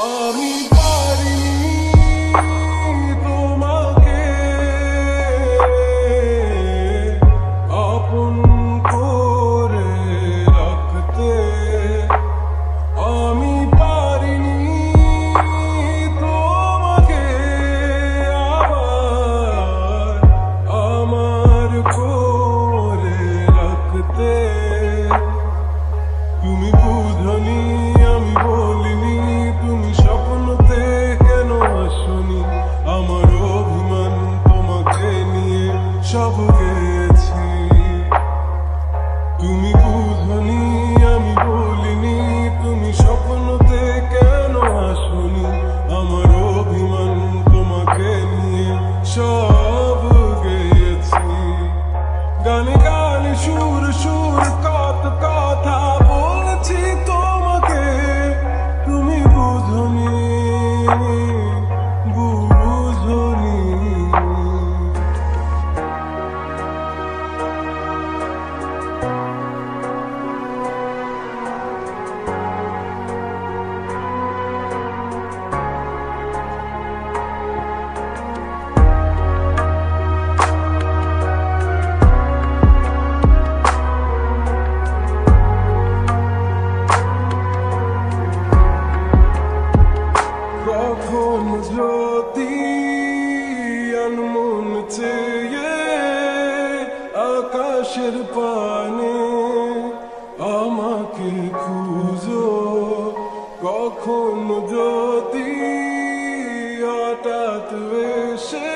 আমি পারিনি তোমাকে আপন করে রাখতে, আমি পারিনি তোমাকে আবার আমার করে রাখতে। তুমি বুঝনি আমি বলিনি, তুমি স্বপ্নতে কেন আসনি, আমার অভিমান তোমাকে নিয়ে সব গেছি। তুমি বুঝনি আমি বলিনি, তুমি স্বপ্নতে কেন আসনি, আমার অভিমান তোমাকে নিয়ে সব গেছি। গানে গানে সুর সুর কত কথা বলছি তোমাকে, তুমি বুঝনি বুঝনি। কখন যদি আনমন চেয়ে আকাশের পানে আমাকে খুঁজো, কখন যদি হঠাৎ এসে